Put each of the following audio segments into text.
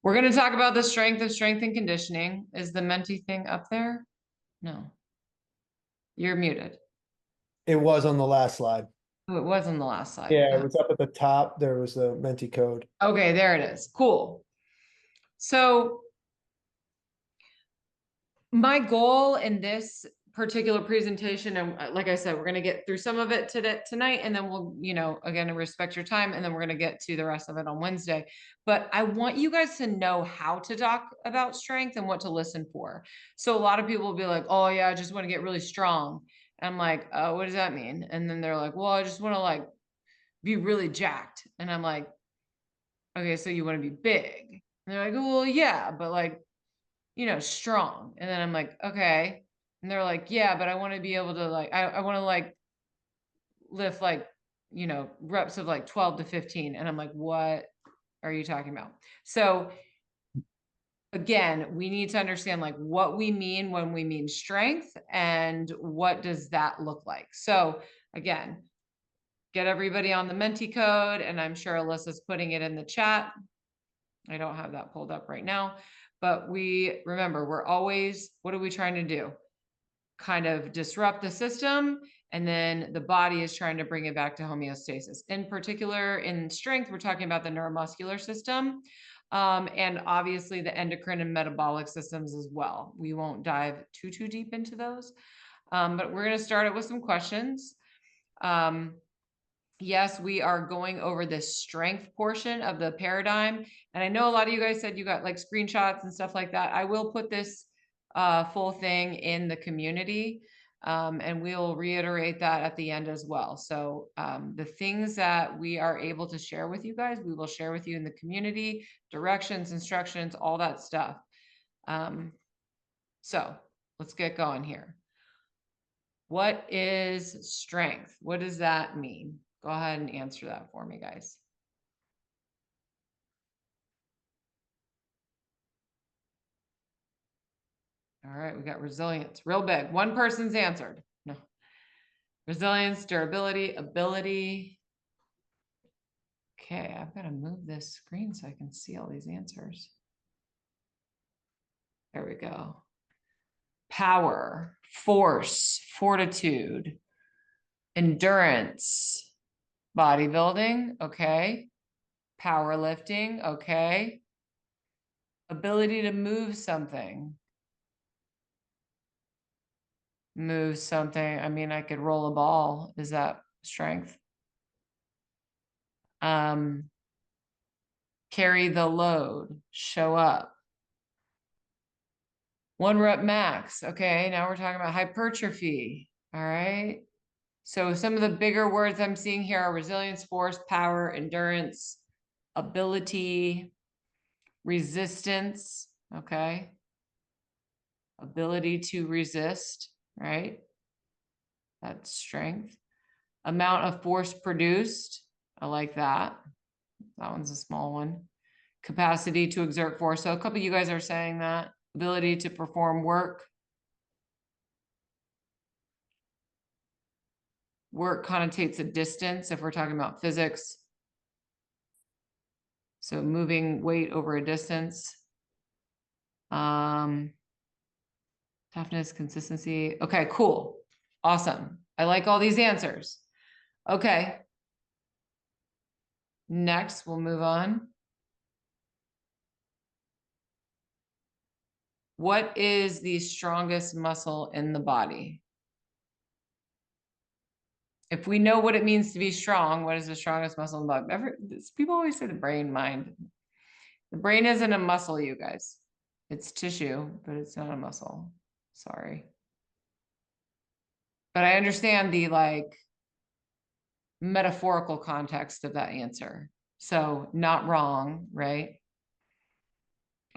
We're going to talk about the strength of strength and conditioning. Is the Menti thing up there? No. You're muted. It was on the last slide. Oh, it was on the last slide. Yeah, it was up at the top. There was the Menti code. Okay, there it is. Cool. So my goal in this particular presentation, and like I said, we're going to get through some of it tonight, and then we'll, again, respect your time, and then we're going to get to the rest of it on Wednesday. But I want you guys to know how to talk about strength and what to listen for. So a lot of people will be like, oh yeah, I just want to get really strong. And I'm like, what does that mean? And then they're like, well, I just want to like be really jacked. And I'm like, okay, so you want to be big. And they're like, well, yeah, but like, strong. And then I'm like, okay. And they're like, yeah, but I want to be able to like, I want to like lift like, reps of like 12 to 15. And I'm like, what are you talking about? So again, we need to understand like what we mean when we mean strength and what does that look like. So again, get everybody on the Menti code. And I'm sure Alyssa's putting it in the chat. I don't have that pulled up right now, but remember, we're always, what are we trying to do? Kind of disrupt the system, and then the body is trying to bring it back to homeostasis. In particular, in strength, we're talking about the neuromuscular system, and obviously the endocrine and metabolic systems as well. We won't dive too deep into those, but we're going to start it with some questions. Yes, we are going over this strength portion of the paradigm. And I know a lot of you guys said you got like screenshots and stuff like that. I will put this full thing in the community, and we'll reiterate that at the end as well. So the things that we are able to share with you guys, we will share with you in the community, directions, instructions, all that stuff. So let's get going here. What is strength? What does that mean? Go ahead and answer that for me, guys. All right, we got resilience, real big. One person's answered. No. Resilience, durability, ability. Okay, I've got to move this screen so I can see all these answers. There we go. Power, force, fortitude, endurance, bodybuilding, okay. Powerlifting, okay. Ability to move something. Move something. I mean, I could roll a ball. Is that strength? Carry the load, show up. 1 rep max. Okay, now we're talking about hypertrophy. All right. So some of the bigger words I'm seeing here are resilience, force, power, endurance, ability, resistance. Okay. Ability to resist, right? That's strength. Amount of force produced. I like that. That one's a small one. Capacity to exert force. So a couple of you guys are saying that. Ability to perform work. Work connotates a distance if we're talking about physics. So moving weight over a distance. Toughness, consistency. Okay, cool. Awesome. I like all these answers. Okay. Next, we'll move on. What is the strongest muscle in the body? If we know what it means to be strong, what is the strongest muscle in the body? People always say the brain, mind. The brain isn't a muscle, you guys. It's tissue, but it's not a muscle. Sorry. But I understand the like metaphorical context of that answer. So not wrong, right?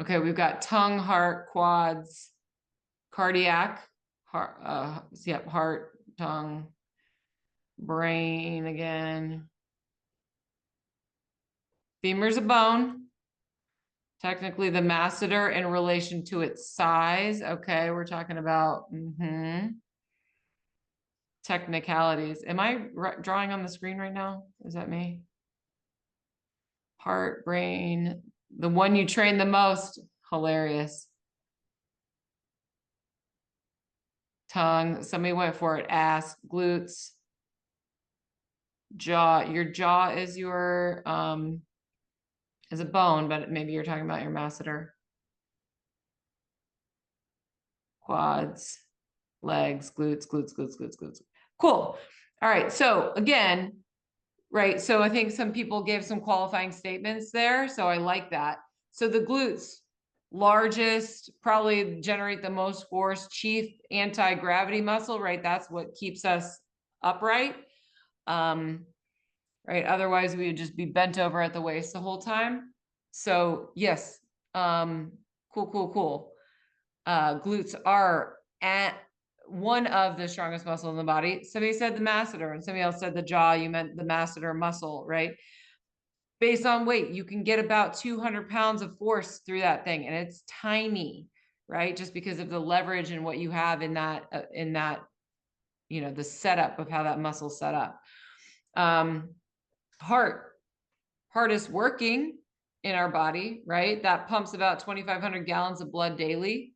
Okay, we've got tongue, heart, quads, cardiac, heart, tongue, brain again. Femur's a bone. Technically the masseter in relation to its size. Okay, we're talking about technicalities. Am I drawing on the screen right now? Is that me? Heart, brain, The one you train the most, hilarious. Tongue, somebody went for it, ass, glutes, jaw. Your jaw is your, is a bone, but maybe you're talking about your masseter. Quads, legs, glutes, glutes, glutes, glutes, glutes. Cool. All right. So again, right. So I think some people gave some qualifying statements there. So I like that. So the glutes, largest, probably generate the most force, chief anti-gravity muscle, right? That's what keeps us upright. Right. Otherwise we would just be bent over at the waist the whole time. So yes. Cool. Glutes are at one of the strongest muscle in the body. Somebody said the masseter and somebody else said the jaw. You meant the masseter muscle, right? Based on weight, you can get about 200 pounds of force through that thing, and it's tiny, right? Just because of the leverage and what you have in that, you know, the setup of how that muscle's set up. Heart is working in our body, right? That pumps about 2,500 gallons of blood daily.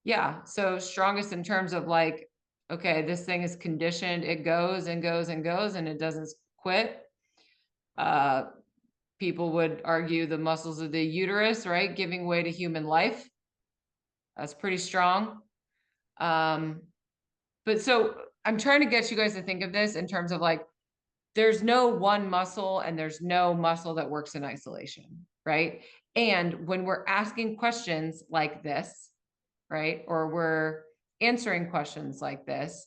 Yeah, so strongest in terms of like, okay, this thing is conditioned, it goes and goes and goes and it doesn't quit. People would argue the muscles of the uterus, right? Giving way to human life. That's pretty strong. But so I'm trying to get you guys to think of this in terms of like, there's no one muscle and there's no muscle that works in isolation, right? And when we're asking questions like this, right, or we're answering questions like this,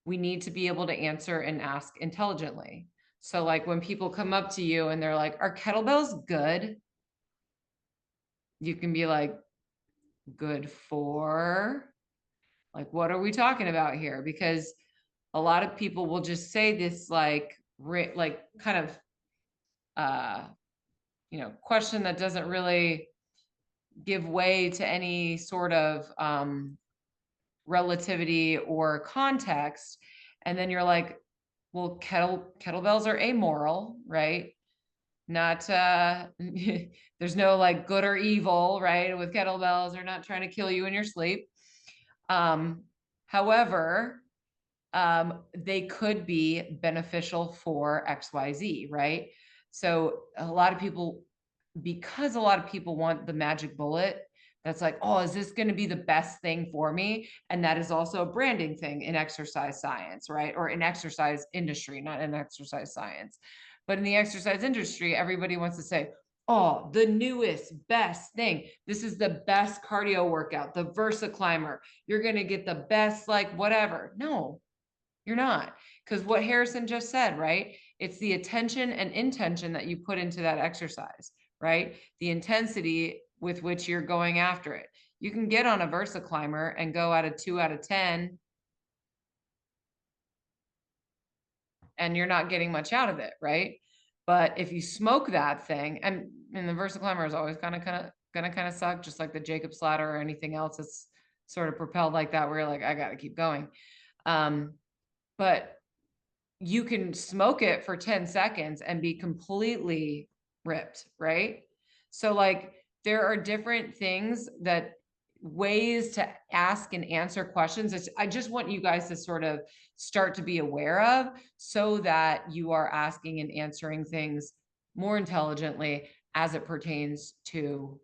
we need to be able to answer and ask intelligently. So like when people come up to you and they're like, are kettlebells good? You can be like, good for, like, what are we talking about here? Because a lot of people will just say this like kind of you know, question that doesn't really give way to any sort of relativity or context. And then you're like, well, kettlebells are amoral, right? Not there's no like good or evil, right? With kettlebells, they're not trying to kill you in your sleep. However, they could be beneficial for XYZ, right? So a lot of people, because a lot of people want the magic bullet, that's like, oh, is this going to be the best thing for me? And that is also a branding thing in exercise science, right? Or in exercise industry, not in exercise science. But in the exercise industry, everybody wants to say, oh, the newest, best thing. This is the best cardio workout, the VersaClimber. You're going to get the best, like, whatever. No, you're not. Because what Harrison just said, right? It's the attention and intention that you put into that exercise, right? The intensity with which you're going after it. You can get on a VersaClimber and go at a 2 out of 10, and you're not getting much out of it, right? But if you smoke that thing, and the VersaClimber is always gonna suck, just like the Jacob's ladder or anything else that's sort of propelled like that, where you're like, I gotta keep going. But you can smoke it for 10 seconds and be completely ripped, right? So like there are different things that ways to ask and answer questions. I just want you guys to sort of start to be aware of so that you are asking and answering things more intelligently as it pertains to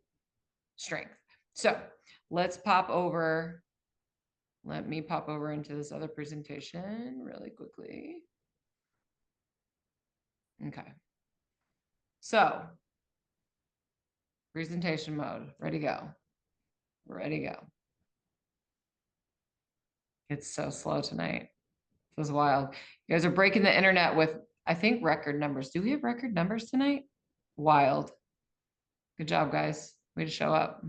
strength. So let's pop over. Let me pop over into this other presentation really quickly. Okay. So presentation mode, ready to go. Ready to go. It's so slow tonight. It was wild. You guys are breaking the internet with, I think, record numbers. Do we have record numbers tonight? Wild. Good job, guys. Way to show up.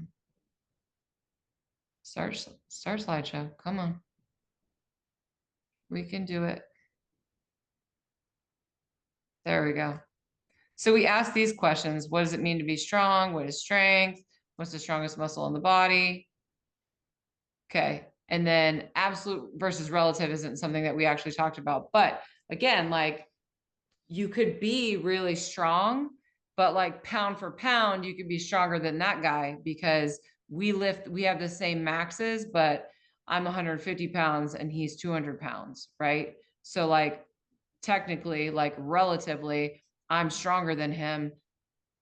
Start slideshow. Come on. We can do it. There we go. So we asked these questions. What does it mean to be strong? What is strength? What's the strongest muscle in the body? Okay. And then absolute versus relative isn't something that we actually talked about. But again, like you could be really strong, but like pound for pound, you could be stronger than that guy because we have the same maxes, but I'm 150 pounds and he's 200 pounds, right? So like technically, like relatively, I'm stronger than him,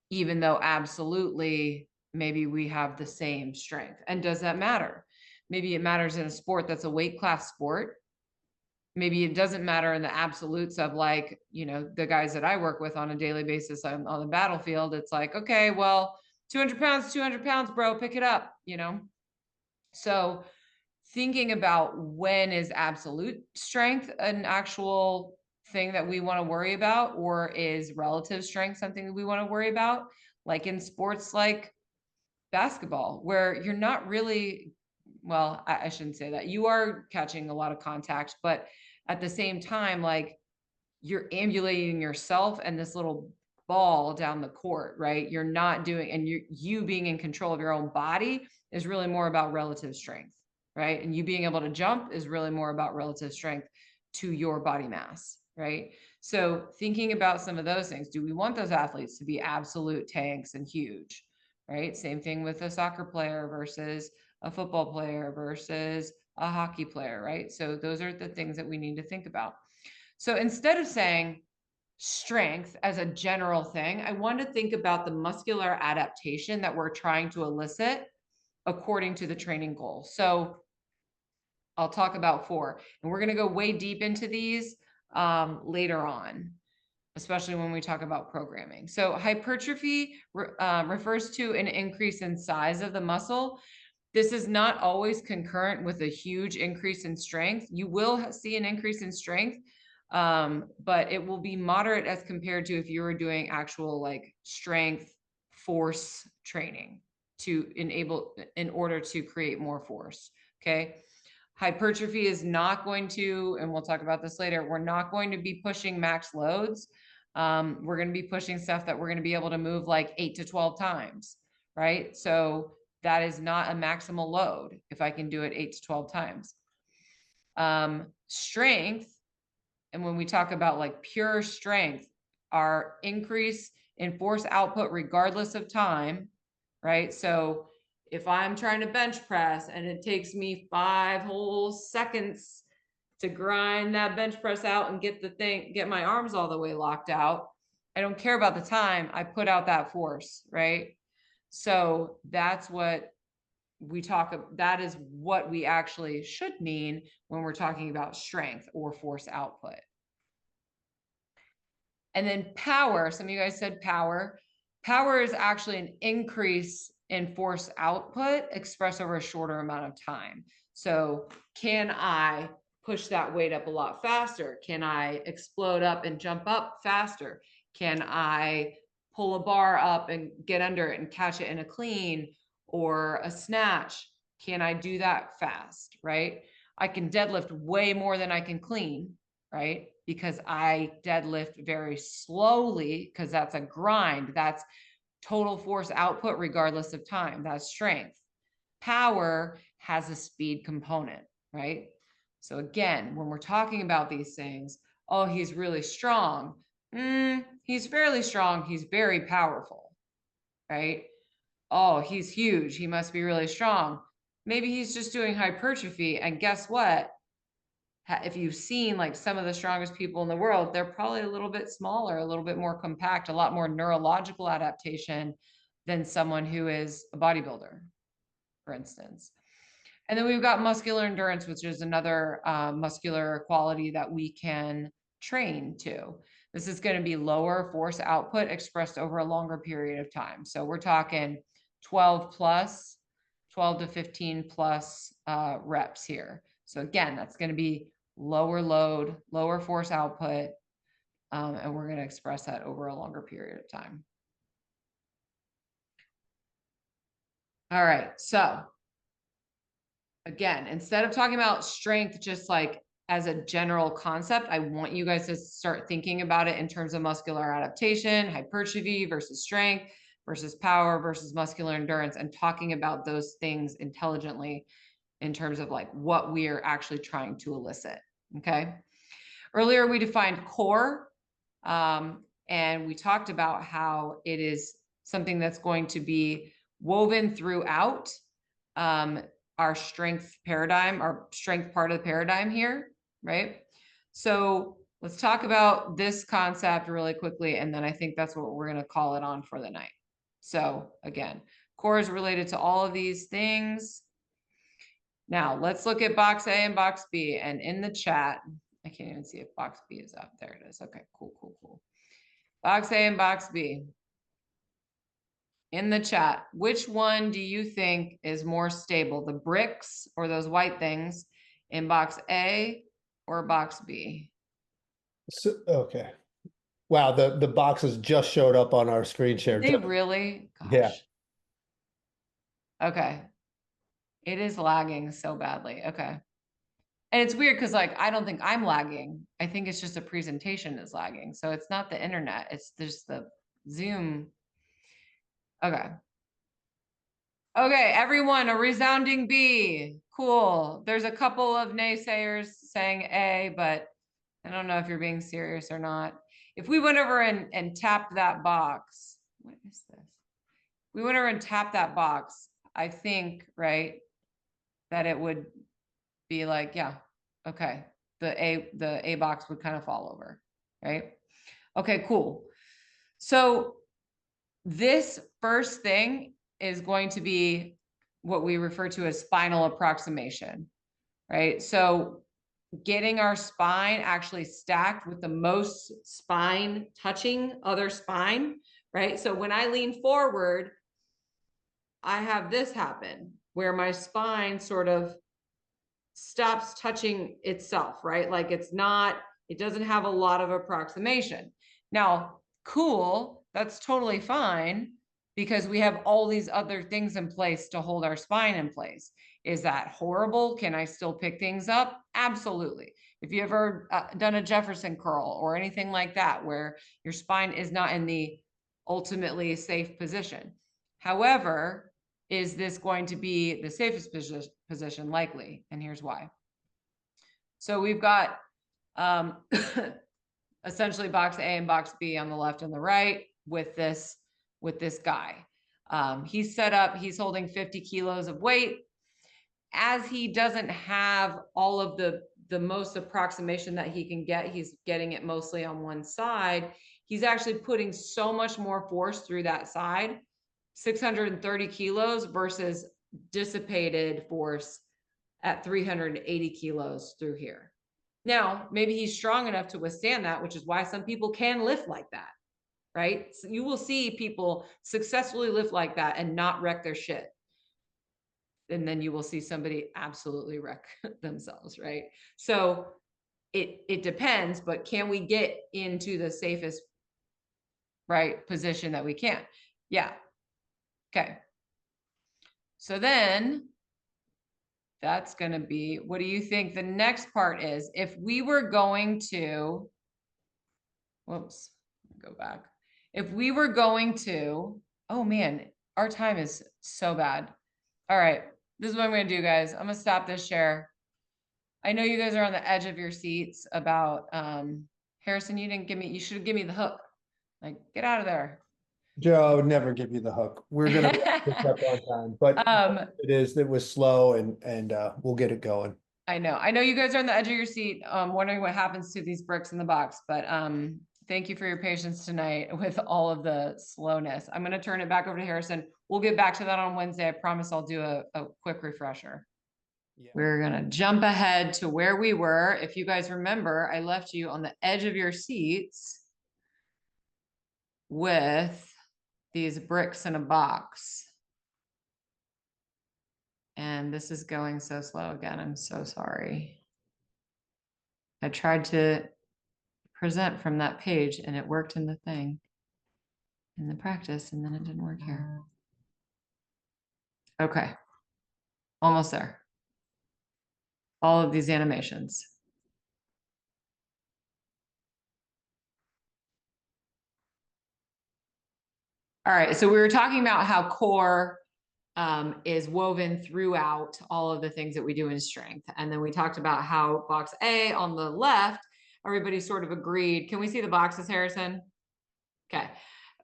even though absolutely maybe we have the same strength. And does that matter? Maybe it matters in a sport that's a weight class sport. Maybe it doesn't matter in the absolutes of like, the guys that I work with on a daily basis on the battlefield. It's like, okay, well, 200 pounds, bro, pick it up, So thinking about when is absolute strength an actual thing that we want to worry about, or is relative strength something that we want to worry about? Like in sports like basketball, where you're not really, well, I shouldn't say that. You are catching a lot of contact, but at the same time, like you're ambulating yourself and this little ball down the court, right? You're not doing, and you being in control of your own body is really more about relative strength, right? And you being able to jump is really more about relative strength to your body mass, right? So thinking about some of those things, do we want those athletes to be absolute tanks and huge, right? Same thing with a soccer player versus a football player versus a hockey player, right? So those are the things that we need to think about. So instead of saying strength as a general thing, I want to think about the muscular adaptation that we're trying to elicit according to the training goal. So I'll talk about 4, and we're going to go way deep into these later on, especially when we talk about programming. So hypertrophy refers to an increase in size of the muscle. This is not always concurrent with a huge increase in strength. You will see an increase in strength, but it will be moderate as compared to if you were doing actual like strength force training in order to create more force. Okay. Hypertrophy is not going to, and we'll talk about this later, we're not going to be pushing max loads. We're going to be pushing stuff that we're going to be able to move like 8 to 12 times, right? So that is not a maximal load if I can do it 8 to 12 times. Strength, and when we talk about like pure strength, our increase in force output regardless of time, right? So if I'm trying to bench press and it takes me 5 whole seconds to grind that bench press out and get my arms all the way locked out, I don't care about the time, I put out that force, right? So that's what that is what we actually should mean when we're talking about strength or force output. And then power, some of you guys said power. Power is actually an increase in force output expressed over a shorter amount of time. So can I push that weight up a lot faster? Can I explode up and jump up faster? Can I pull a bar up and get under it and catch it in a clean or a snatch? Can I do that fast, right? I can deadlift way more than I can clean, right? Because I deadlift very slowly because that's a grind. That's total force output regardless of time. That's strength. Power has a speed component, right? So again, when we're talking about these things, oh, he's really strong. He's fairly strong. He's very powerful, right? Oh, he's huge. He must be really strong. Maybe he's just doing hypertrophy. And guess what? If you've seen like some of the strongest people in the world, they're probably a little bit smaller, a little bit more compact, a lot more neurological adaptation than someone who is a bodybuilder, for instance. And then we've got muscular endurance, which is another muscular quality that we can train to. This is going to be lower force output expressed over a longer period of time. So we're talking 12 to 15 plus reps here. So again, that's going to be lower load, lower force output, and we're going to express that over a longer period of time. All right, so again, instead of talking about strength just like as a general concept, I want you guys to start thinking about it in terms of muscular adaptation, hypertrophy versus strength versus power versus muscular endurance, and talking about those things intelligently in terms of like what we are actually trying to elicit. Okay. Earlier, we defined core. And we talked about how it is something that's going to be woven throughout our strength paradigm, our strength part of the paradigm here, right? So let's talk about this concept really quickly, and then I think that's what we're going to call it on for the night. So again, core is related to all of these things. Now let's look at box A and box B, and in the chat, I can't even see if box B is up. There it is. Okay, cool, cool, cool. Box A and box B. In the chat, which one do you think is more stable, the bricks or those white things in box A or box B? So, okay. Wow, the boxes just showed up on our screen share. They really? Yeah. Gosh. Okay. It is lagging so badly. Okay. And it's weird because like I don't think I'm lagging. I think it's just a presentation is lagging. So it's not the internet, it's just the Zoom. Okay. Okay, everyone, a resounding B. Cool. There's a couple of naysayers saying A, but I don't know if you're being serious or not. If we went over and tapped that box, what is this? We went over and tapped that box, I think, right, that it would be like, yeah, okay. The A box would kind of fall over, right? Okay, cool. So this first thing is going to be what we refer to as spinal approximation, right? So getting our spine actually stacked with the most spine touching other spine, right? So when I lean forward, I have this happen where my spine sort of stops touching itself, right? Like it doesn't have a lot of approximation. Now, cool, that's totally fine because we have all these other things in place to hold our spine in place. Is that horrible? Can I still pick things up? Absolutely. If you ever done a Jefferson curl or anything like that, where your spine is not in the ultimately safe position. However, is this going to be the safest position? Likely, and here's why. So we've got essentially box A and box B on the left and the right with this guy. He's set up, he's holding 50 kilos of weight. As he doesn't have all of the most approximation that he can get, he's getting it mostly on one side. He's actually putting so much more force through that side, 630 kilos versus dissipated force at 380 kilos through here. Now, maybe he's strong enough to withstand that, which is why some people can lift like that, right? So you will see people successfully lift like that and not wreck their shit. And then you will see somebody absolutely wreck themselves, right? So it depends, but can we get into the safest, right, position that we can? Yeah. Okay. So then that's going to be, what do you think the next part is? If we were going to, whoops, go back. If we were going to, oh man, our time is so bad. All right, this is what I'm going to do, guys. I'm going to stop this share. I know you guys are on the edge of your seats about, Harrison, you should give me the hook. Like, get out of there. Joe, I would never give you the hook. We're gonna wrap this up on time, but it was slow and we'll get it going. I know you guys are on the edge of your seat, wondering what happens to these bricks in the box, but thank you for your patience tonight with all of the slowness. I'm going to turn it back over to Harrison. We'll get back to that on Wednesday. I promise I'll do a quick refresher. Yeah. We're going to jump ahead to where we were. If you guys remember, I left you on the edge of your seats with these bricks in a box. And this is going so slow again. I'm so sorry. I tried to present from that page and it worked in the thing, in the practice, and then it didn't work here. Okay. Almost there. All of these animations. All right, so we were talking about how core is woven throughout all of the things that we do in strength. And then we talked about how box A on the left, everybody sort of agreed. Can we see the boxes, Harrison? Okay.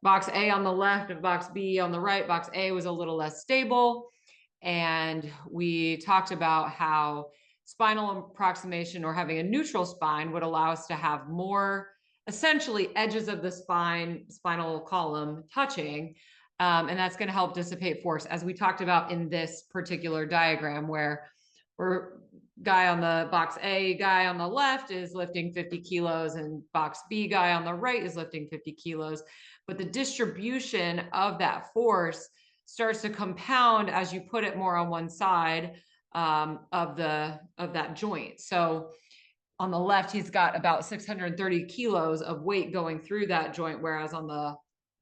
Box A on the left and box B on the right. Box A was a little less stable. And we talked about how spinal approximation or having a neutral spine would allow us to have more essentially edges of the spinal column touching. And that's going to help dissipate force, as we talked about in this particular diagram, where we're guy on the box A guy on the left is lifting 50 kilos and box B guy on the right is lifting 50 kilos. But the distribution of that force starts to compound as you put it more on one side of that joint. So on the left, he's got about 630 kilos of weight going through that joint, whereas on the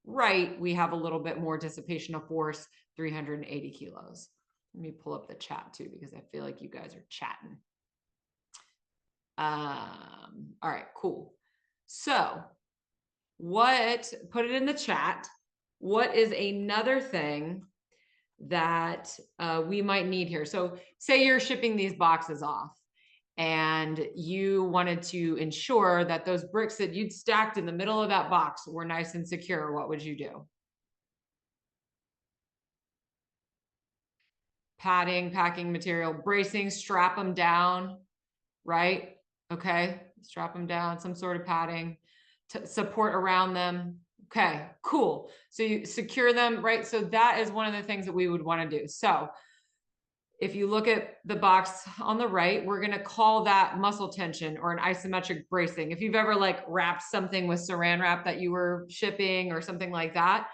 right, we have a little bit more dissipation of force, 380 kilos. Let me pull up the chat too, because I feel like you guys are chatting. All right, cool. So put it in the chat. What is another thing that we might need here? So say you're shipping these boxes off and you wanted to ensure that those bricks that you'd stacked in the middle of that box were nice and secure. What would you do? Padding, packing material, bracing, strap them down, right? Okay, strap them down, some sort of padding to support around them. Okay, cool. So you secure them, right? So that is one of the things that we would want to do. So if you look at the box on the right, we're going to call that muscle tension or an isometric bracing. If you've ever like wrapped something with saran wrap that you were shipping or something like that,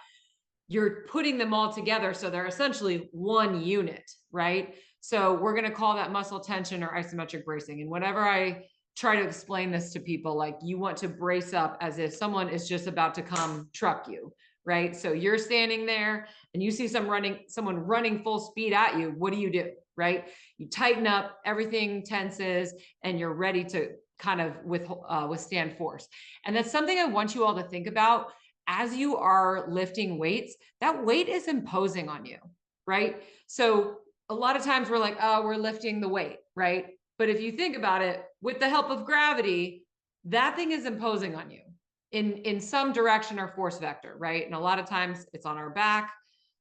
you're putting them all together. So they're essentially one unit, right? So we're going to call that muscle tension or isometric bracing. And whenever I try to explain this to people, like you want to brace up as if someone is just about to come truck you, right? So you're standing there and you see someone running full speed at you. What do? Right? You tighten up, everything tenses, and you're ready to kind of withstand force. And that's something I want you all to think about as you are lifting weights. That weight is imposing on you, right? So a lot of times we're like, oh, we're lifting the weight, right? But if you think about it, with the help of gravity, that thing is imposing on you in some direction or force vector, right? And a lot of times it's on our back,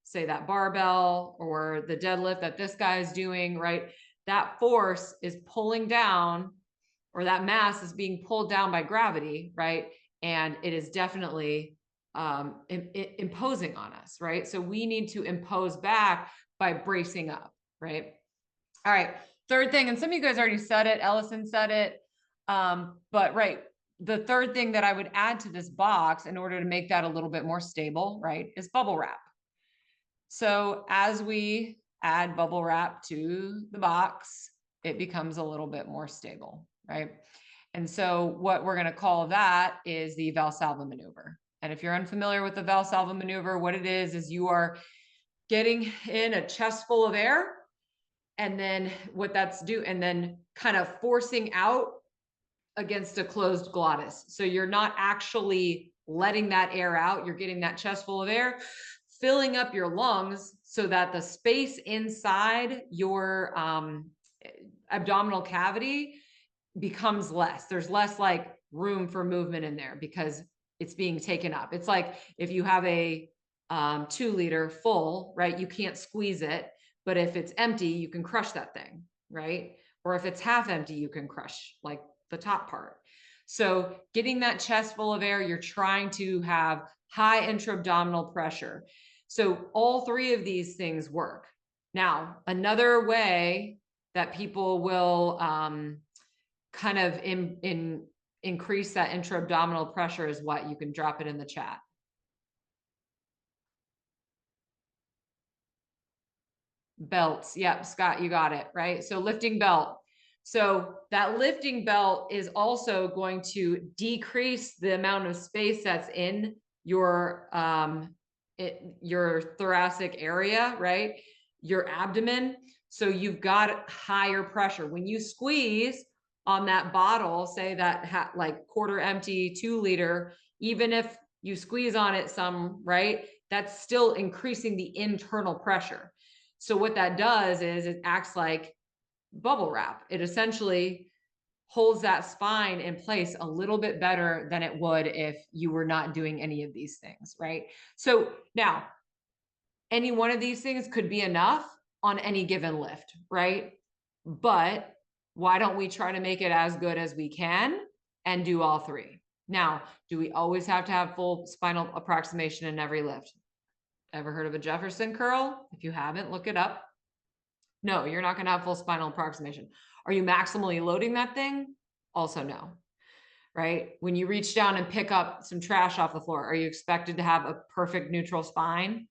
say that barbell or the deadlift that this guy is doing, right? That force is pulling down, or that mass is being pulled down by gravity, right? And it is definitely imposing on us, right? So we need to impose back by bracing up, right? All right, third thing, and some of you guys already said it, Ellison said it, but right, the third thing that I would add to this box in order to make that a little bit more stable, right, is bubble wrap. So as we add bubble wrap to the box, it becomes a little bit more stable, right? And so what we're going to call that is the Valsalva maneuver. And if you're unfamiliar with the Valsalva maneuver, what it is you are getting in a chest full of air, and then and then kind of forcing out against a closed glottis. So you're not actually letting that air out. You're getting that chest full of air, filling up your lungs so that the space inside your abdominal cavity becomes less. There's less like room for movement in there because it's being taken up. It's like if you have a 2 liter full, right? You can't squeeze it, but if it's empty, you can crush that thing, right? Or if it's half empty, you can crush like the top part. So getting that chest full of air, you're trying to have high intra-abdominal pressure. So all three of these things work. Now, another way that people will kind of increase that intra-abdominal pressure is what? You can drop it in the chat. Belts. Yep, Scott, you got it, right? So lifting belt. So that lifting belt is also going to decrease the amount of space that's in your thoracic area, right? Your abdomen. So you've got higher pressure. When you squeeze on that bottle, say that like quarter empty 2 liter, even if you squeeze on it some, right? That's still increasing the internal pressure. So what that does is it acts like bubble wrap. It essentially holds that spine in place a little bit better than it would if you were not doing any of these things, right? So now, any one of these things could be enough on any given lift, right? But why don't we try to make it as good as we can and do all three? Now, do we always have to have full spinal approximation in every lift? Ever heard of a Jefferson curl? If you haven't, look it up. No, you're not going to have full spinal approximation. Are you maximally loading that thing? Also no, right? When you reach down and pick up some trash off the floor, are you expected to have a perfect neutral spine?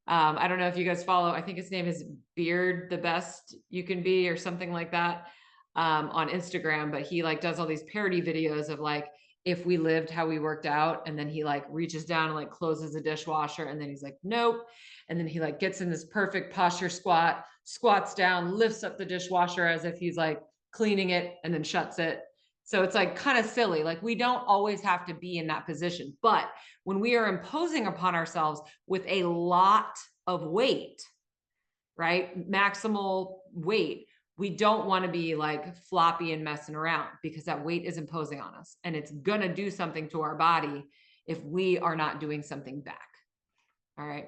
I don't know if you guys follow, I think his name is Beard the Best You Can Be or something like that on Instagram, but he like does all these parody videos of like, if we lived how we worked out, and then he like reaches down and like closes the dishwasher, and then he's like, nope. And then he like gets in this perfect posture squat, squats down, lifts up the dishwasher as if he's like cleaning it, and then shuts it. So it's like kind of silly. Like we don't always have to be in that position, but when we are imposing upon ourselves with a lot of weight, right? Maximal weight, we don't want to be like floppy and messing around, because that weight is imposing on us and it's going to do something to our body if we are not doing something back. All right.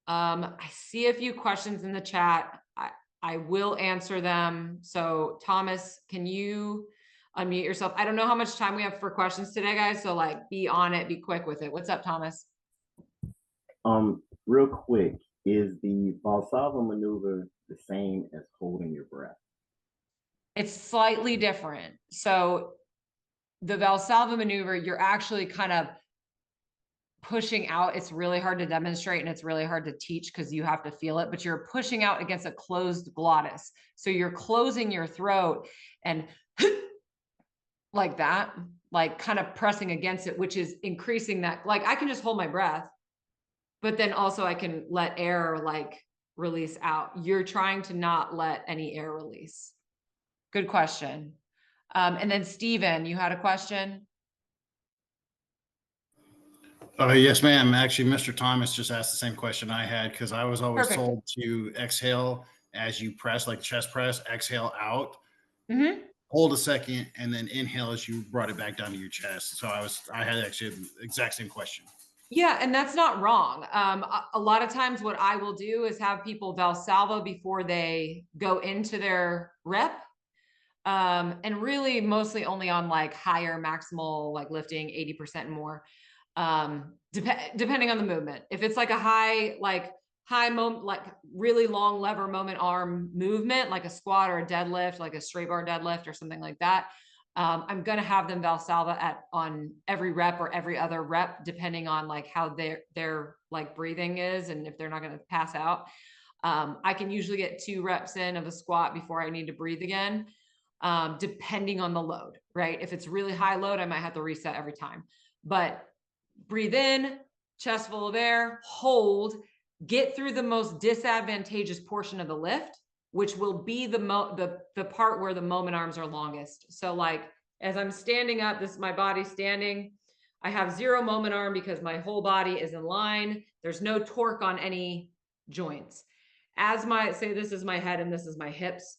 I see a few questions in the chat. I will answer them. So Thomas, can you unmute yourself? I don't know how much time we have for questions today, guys. So like be on it, be quick with it. What's up, Thomas? Real quick, is the Valsalva maneuver the same as holding your breath? It's slightly different. So the Valsalva maneuver, you're actually kind of pushing out. It's really hard to demonstrate and it's really hard to teach because you have to feel it, but you're pushing out against a closed glottis. So you're closing your throat and like that, like kind of pressing against it, which is increasing that. Like I can just hold my breath, but then also I can let air like release out. You're trying to not let any air release. Good question. And then Steven, you had a question? Yes, ma'am. Actually, Mr. Thomas just asked the same question I had, because I was always Perfect. told to exhale as you press, like chest press, exhale out, hold a second, and then inhale as you brought it back down to your chest. So I had actually the exact same question. Yeah, and that's not wrong. A lot of times what I will do is have people Valsalva before they go into their rep. And really mostly only on like higher maximal, like lifting 80% and more. Depending on the movement. If it's like a high moment, like really long lever moment arm movement, like a squat or a deadlift, like a straight bar deadlift or something like that, I'm going to have them Valsalva on every rep or every other rep, depending on like how their like breathing is and if they're not going to pass out. I can usually get 2 reps in of a squat before I need to breathe again, depending on the load, right? If it's really high load, I might have to reset every time. But breathe in, chest full of air, hold, get through the most disadvantageous portion of the lift, which will be the part where the moment arms are longest. So like as I'm standing up, this is my body standing. I have 0 moment arm because my whole body is in line. There's no torque on any joints. As say this is my head and this is my hips.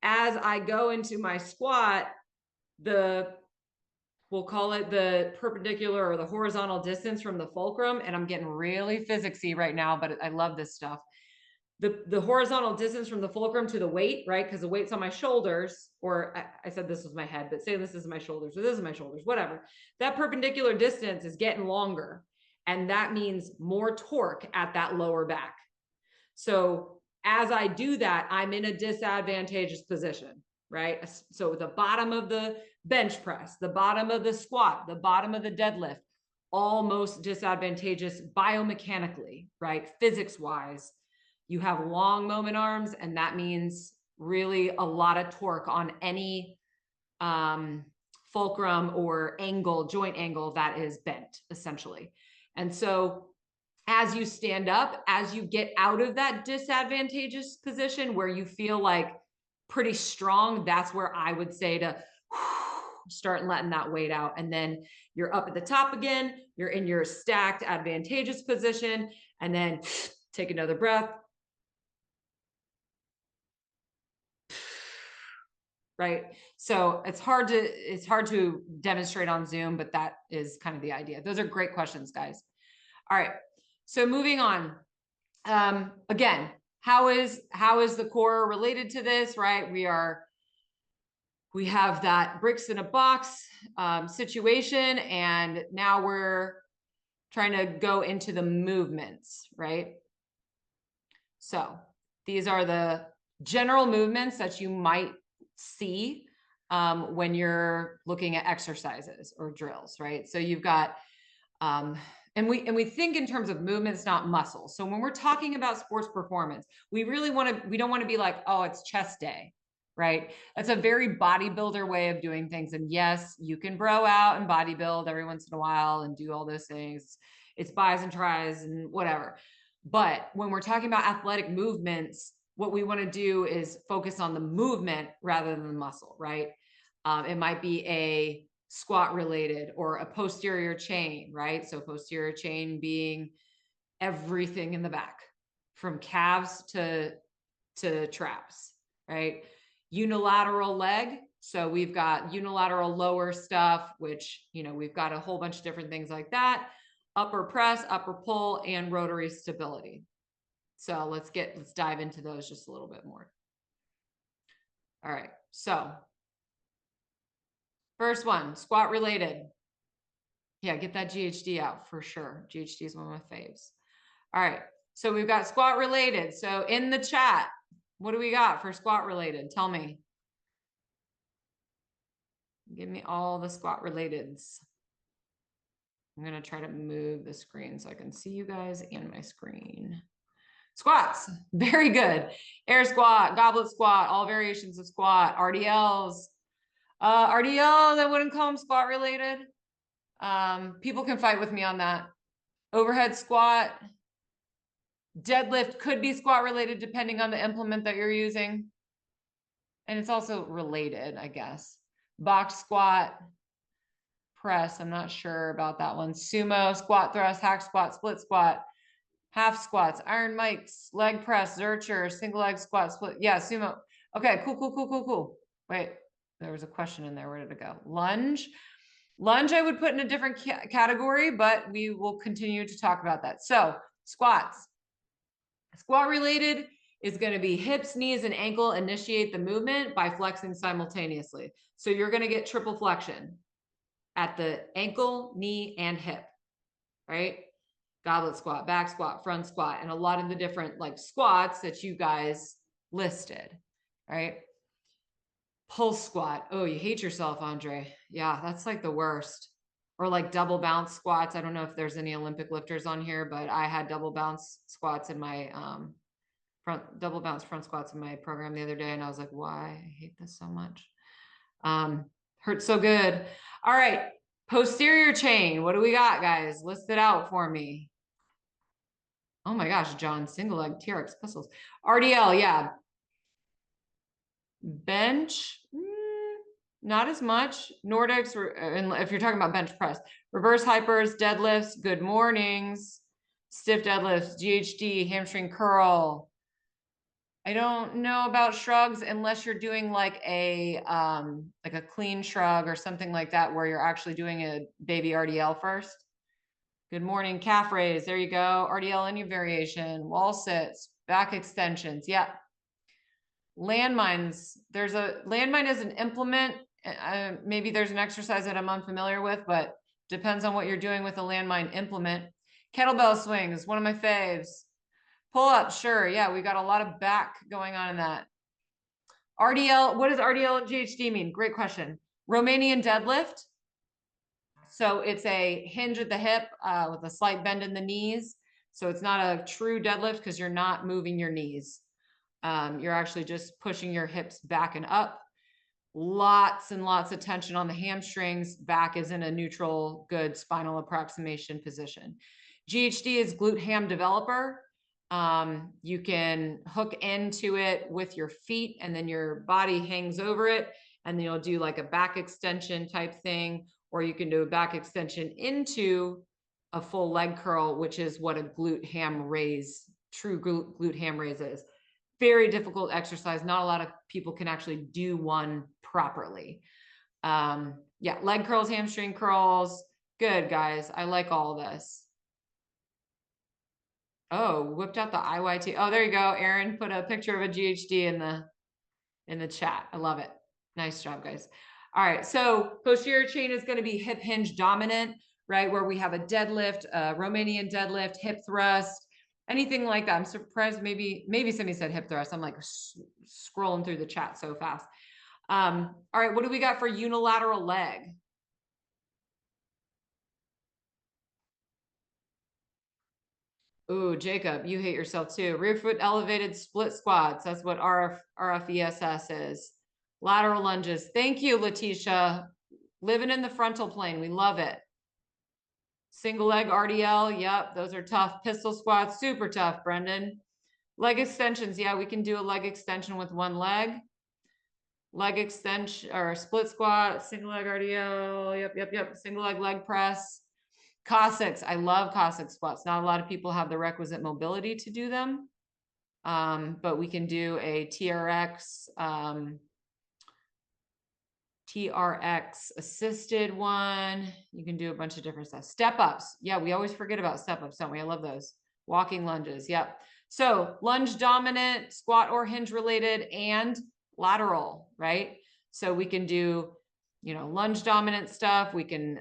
As I go into my squat, we'll call it the perpendicular or the horizontal distance from the fulcrum. And I'm getting really physicsy right now, but I love this stuff. The horizontal distance from the fulcrum to the weight, right? Because the weight's on my shoulders, or I said this was my head, but say this is my shoulders or this is my shoulders, whatever. That perpendicular distance is getting longer. And that means more torque at that lower back. So as I do that, I'm in a disadvantageous position, right? So the bottom of the bench press, the bottom of the squat, the bottom of the deadlift, all most disadvantageous biomechanically, right? Physics wise, you have long moment arms, and that means really a lot of torque on any fulcrum or angle, joint angle that is bent essentially. And so as you stand up, as you get out of that disadvantageous position where you feel like pretty strong, that's where I would say to start letting that weight out. And then you're up at the top again, you're in your stacked advantageous position, and then take another breath. right? So it's hard to demonstrate on Zoom, but that is kind of the idea. Those are great questions, guys. All right, so moving on. Again, how is the core related to this, right? We have that bricks in a box situation, and now we're trying to go into the movements, right? So these are the general movements that you might see when you're looking at exercises or drills, right? So you've got, and we think in terms of movements, not muscles. So when we're talking about sports performance, we don't want to be like, oh, it's chest day, right? That's a very bodybuilder way of doing things. And yes, you can bro out and bodybuild every once in a while and do all those things. It's bis and tris and whatever. But when we're talking about athletic movements, what we want to do is focus on the movement rather than the muscle, right? It might be a squat related or a posterior chain, right? So posterior chain being everything in the back from calves to traps, right? Unilateral leg. So we've got unilateral lower stuff, which, we've got a whole bunch of different things like that. Upper press, upper pull, and rotary stability. So let's dive into those just a little bit more. All right, so first one, squat related. Yeah, get that GHD out for sure. GHD is one of my faves. All right, so we've got squat related. So in the chat, what do we got for squat related? Tell me. Give me all the squat relateds. I'm going to try to move the screen so I can see you guys and my screen. Squats, very good. Air squat, goblet squat, all variations of squat, RDLs. RDLs, I wouldn't call them squat related. People can fight with me on that. Overhead squat, deadlift could be squat related depending on the implement that you're using. And it's also related, I guess. Box squat, press, I'm not sure about that one. Sumo, squat thrust, hack squat, split squat, half squats, iron mics, leg press, Zercher, single leg squat, split. Yeah, sumo. Okay, cool. Wait, there was a question in there. Where did it go? Lunge. I would put in a different category, but we will continue to talk about that. So squats. Squat related is going to be hips, knees, and ankle initiate the movement by flexing simultaneously. So you're going to get triple flexion at the ankle, knee, and hip, right? Goblet squat, back squat, front squat, and a lot of the different squats that you guys listed, right? Pulse squat. Oh, you hate yourself, Andre. Yeah, that's the worst. Or double bounce squats. I don't know if there's any Olympic lifters on here, but I had double bounce squats in my double bounce front squats in my program the other day, and I was like, why? I hate this so much. Hurts so good. All right, posterior chain. What do we got, guys? List it out for me. Oh my gosh, John, single leg TRX pistols. RDL, yeah. Bench, not as much. Nordics, if you're talking about bench press. Reverse hypers, deadlifts, good mornings. Stiff deadlifts, GHD, hamstring curl. I don't know about shrugs unless you're doing a clean shrug or something like that where you're actually doing a baby RDL first. Good morning, calf raise. There you go. RDL, any variation. Wall sits, back extensions. Yeah. Landmines. There's a landmine as an implement. Maybe there's an exercise that I'm unfamiliar with, but depends on what you're doing with a landmine implement. Kettlebell swings, one of my faves. Pull up, sure. Yeah, we got a lot of back going on in that. RDL, what does RDL and GHD mean? Great question. Romanian deadlift. So it's a hinge at the hip with a slight bend in the knees. So it's not a true deadlift because you're not moving your knees. You're actually just pushing your hips back and up. Lots and lots of tension on the hamstrings. Back is in a neutral, good spinal approximation position. GHD is glute ham developer. You can hook into it with your feet and then your body hangs over it. And then you'll do a back extension type thing, or you can do a back extension into a full leg curl, which is what a glute ham raise, true glute ham raise is. very difficult exercise. Not a lot of people can actually do one properly. Yeah, leg curls, hamstring curls. Good, guys. I like all this. Oh, whipped out the IYT. Oh, there you go. Aaron put a picture of a GHD in the chat. I love it. Nice job, guys. All right, so posterior chain is going to be hip hinge dominant, right? Where we have a deadlift, Romanian deadlift, hip thrust, anything like that. I'm surprised maybe somebody said hip thrust. I'm like scrolling through the chat so fast. All right, what do we got for unilateral leg? Ooh, Jacob, you hate yourself too. Rear foot elevated split squats. That's what RFESS is. Lateral lunges. Thank you, Letitia. Living in the frontal plane. We love it. Single leg RDL. Yep, those are tough. Pistol squats. Super tough, Brendan. Leg extensions. Yeah, we can do a leg extension with one leg. Leg extension or split squat. Single leg RDL. Yep. Single leg press. Cossacks. I love Cossack squats. Not a lot of people have the requisite mobility to do them. But we can do a TRX assisted one. You can do a bunch of different stuff. Step ups. Yeah, we always forget about step ups, don't we? I love those. Walking lunges. Yep. So lunge dominant, squat or hinge related, and lateral, right? So we can do, lunge dominant stuff. We can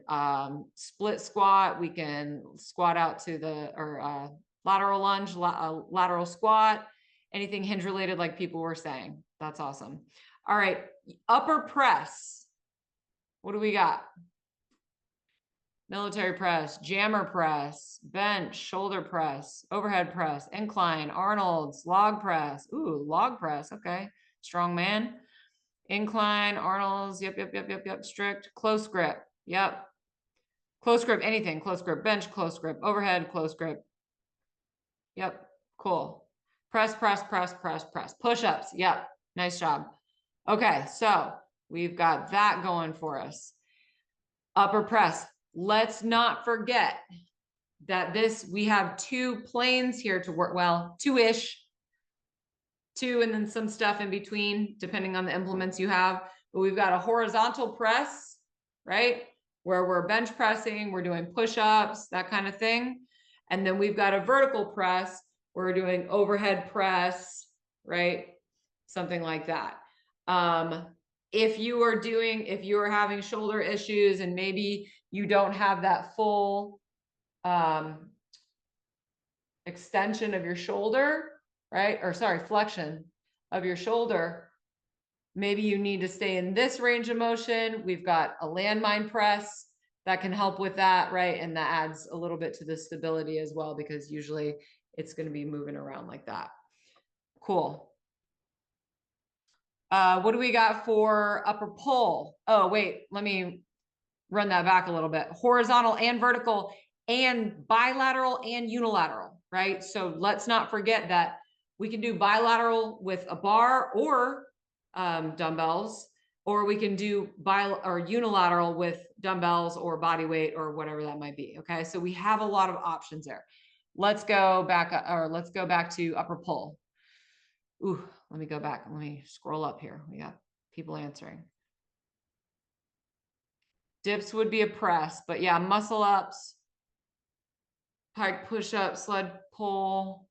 split squat. We can squat out to lateral lunge, lateral squat, anything hinge related, like people were saying. That's awesome. All right, upper press. What do we got? Military press, jammer press, bench, shoulder press, overhead press, incline, Arnold's, log press. Ooh, log press. Okay, strong man. Incline, Arnold's. Yep. Strict, close grip. Yep. Close grip, anything. Close grip, bench, close grip, overhead, close grip. Yep. Cool. Press. Push-ups. Yep. Nice job. Okay, so we've got that going for us. Upper press. Let's not forget that we have 2 planes here to work. Well, 2-ish. 2 and then some stuff in between, depending on the implements you have. But we've got a horizontal press, right? Where we're bench pressing, we're doing push-ups, that kind of thing. And then we've got a vertical press, where we're doing overhead press, right? Something like that. If you are having shoulder issues and maybe you don't have that full extension of your shoulder, right? Or sorry, flexion of your shoulder, maybe you need to stay in this range of motion. We've got a landmine press that can help with that, right? And that adds a little bit to the stability as well, because usually it's going to be moving around like that. Cool. What do we got for upper pull? Oh, wait, let me run that back a little bit. Horizontal and vertical and bilateral and unilateral, right? So let's not forget that we can do bilateral with a bar or dumbbells, or we can do unilateral with dumbbells or body weight or whatever that might be. Okay, so we have a lot of options there. Let's go back to upper pull. Ooh, let me go back. Let me scroll up here. We got people answering. Dips would be a press, but yeah, muscle ups, pike push up, sled pull.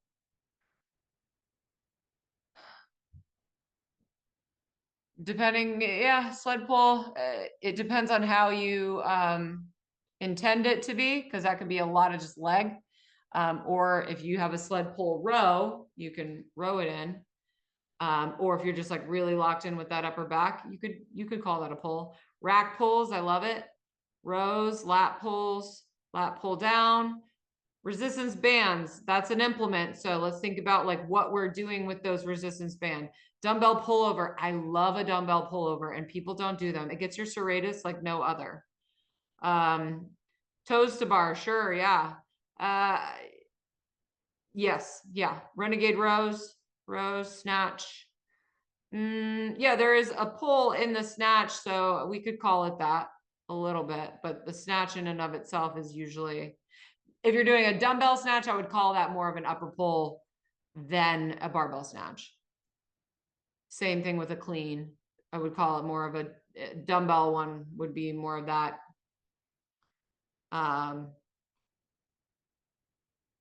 Sled pull. It depends on how you intend it to be, because that could be a lot of just leg. Or if you have a sled pull row, you can row it in. Or if you're just like really locked in with that upper back, you could call that a pull. Rack pulls, I love it. Rows, lat pulls, lat pull down. Resistance bands, that's an implement. So let's think about like what we're doing with those resistance band. Dumbbell pullover. I love a dumbbell pullover, and people don't do them. It gets your serratus like no other. Toes to bar, sure, yeah. Yes, yeah. Renegade rows, snatch. Yeah, there is a pull in the snatch, so we could call it that a little bit, but the snatch in and of itself is usually, if you're doing a dumbbell snatch, I would call that more of an upper pull than a barbell snatch. Same thing with a clean. I would call it more of a dumbbell one would be more of that.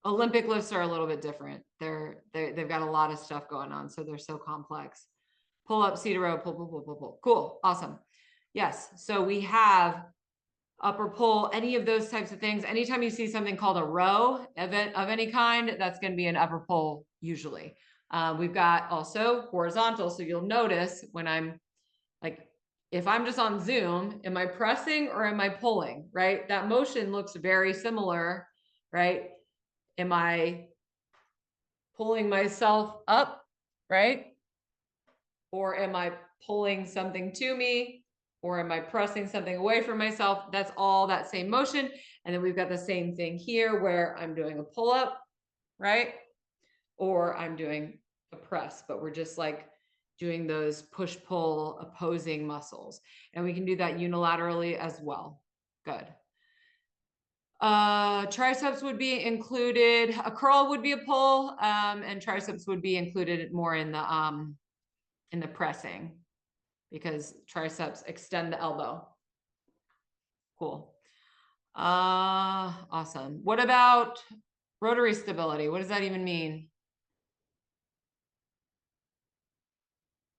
Olympic lifts are a little bit different. They've got a lot of stuff going on, so they're so complex. Pull up, cedar row, pull, pull, pull, pull, pull. Cool, awesome. Yes, so we have upper pull, any of those types of things. Anytime you see something called a row event of any kind, that's going to be an upper pull usually. We've got also horizontal, so you'll notice when I'm like, if I'm just on Zoom, am I pressing or am I pulling, right? That motion looks very similar, right? Am I pulling myself up, right? Or am I pulling something to me? Or am I pressing something away from myself? That's all that same motion. And then we've got the same thing here where I'm doing a pull up, right? Or I'm doing a press, but we're just like doing those push pull opposing muscles. And we can do that unilaterally as well. Good. Triceps would be included. A curl would be a pull, and triceps would be included more in the pressing because triceps extend the elbow. Cool. Awesome. What about rotary stability? What does that even mean?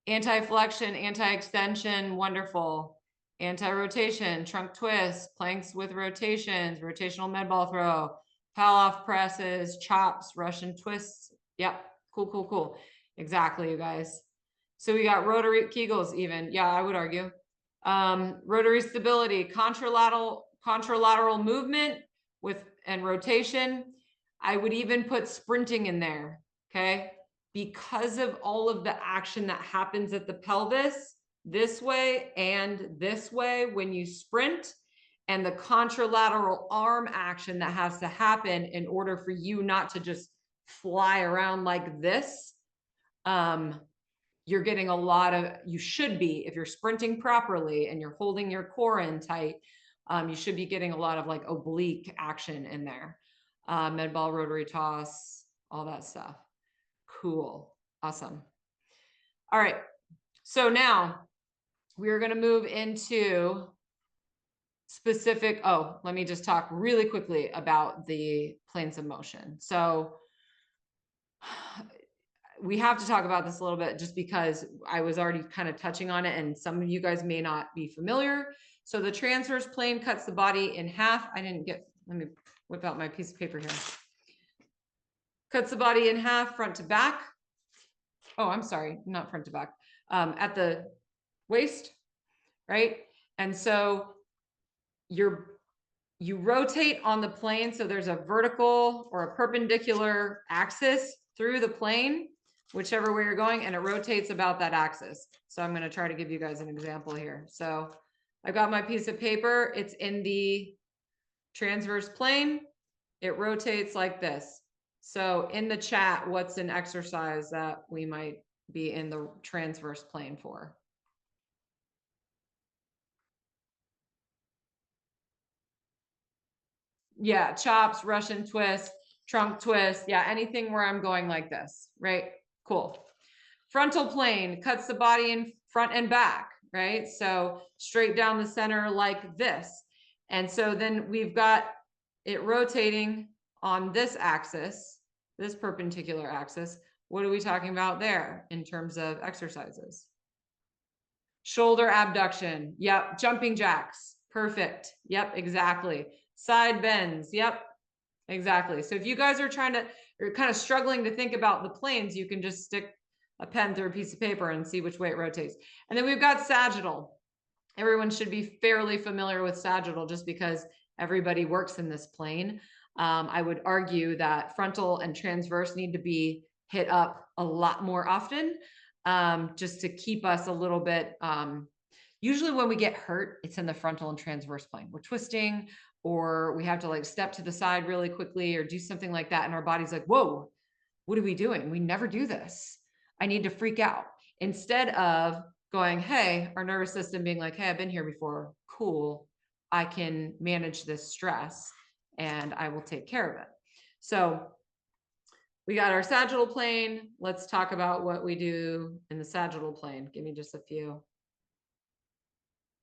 Anti-flexion, anti-extension, wonderful. Anti-rotation, trunk twist, planks with rotations, rotational med ball throw, pal off presses, chops, Russian twists. Yep, cool, cool, cool. Exactly, you guys. So we got rotary Kegels even. Yeah, I would argue. Rotary stability, contralateral movement and rotation. I would even put sprinting in there, okay? Because of all of the action that happens at the pelvis this way and this way when you sprint, and the contralateral arm action that has to happen in order for you not to just fly around like this. You're getting a lot of, you should be, if you're sprinting properly and you're holding your core in tight, you should be getting a lot of like oblique action in there. Med ball, rotary toss, all that stuff. Cool. Awesome. All right. So now we're going to move into specific. Oh, let me just talk really quickly about the planes of motion. So we have to talk about this a little bit just because I was already kind of touching on it and some of you guys may not be familiar. So the transverse plane cuts the body in half. Let me whip out my piece of paper here. Cuts the body in half, front to back. Oh, I'm sorry, not front to back. At the waist, right? And so you rotate on the plane. So there's a vertical or a perpendicular axis through the plane, whichever way you're going, and it rotates about that axis. So I'm going to try to give you guys an example here. So I've got my piece of paper. It's in the transverse plane. It rotates like this. So in the chat, what's an exercise that we might be in the transverse plane for? Yeah, chops, Russian twist, trunk twist. Yeah, anything where I'm going like this, right? Cool. Frontal plane cuts the body in front and back, right? So straight down the center like this. And so then we've got it rotating on this axis, this perpendicular axis. What are we talking about there in terms of exercises? Shoulder abduction. Yep. Jumping jacks. Perfect. Yep, exactly. Side bends. Yep, exactly. So if you guys are you're kind of struggling to think about the planes, you can just stick a pen through a piece of paper and see which way it rotates. And then we've got sagittal. Everyone should be fairly familiar with sagittal just because everybody works in this plane. I would argue that frontal and transverse need to be hit up a lot more often, just to keep us a little bit. Usually when we get hurt, it's in the frontal and transverse plane. We're twisting, or we have to like step to the side really quickly or do something like that. And our body's like, whoa, what are we doing? We never do this. I need to freak out. Instead of going, hey, our nervous system being like, hey, I've been here before. Cool. I can manage this stress and I will take care of it. So we got our sagittal plane. Let's talk about what we do in the sagittal plane. Give me just a few.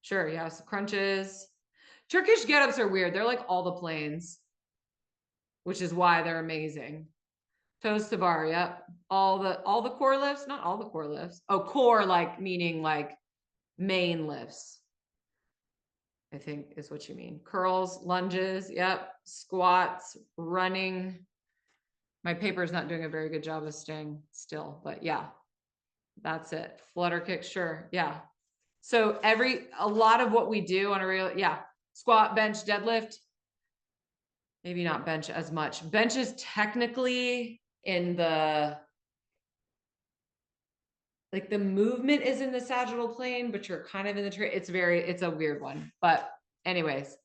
Sure, yeah, so crunches. Turkish get-ups are weird. They're like all the planes, which is why they're amazing. Toes to bar, yep. All the core lifts, not all the core lifts. Oh, core, like meaning like main lifts, I think is what you mean. Curls, lunges, yep. Squats, running. My paper's not doing a very good job of staying still, but yeah, that's it. Flutter kick, sure, yeah. So a lot of what we do on a regular, yeah, squat, bench, deadlift, maybe not bench as much. Bench is technically in the, like the movement is in the sagittal plane, but you're kind of in the, it's a weird one. But anyways,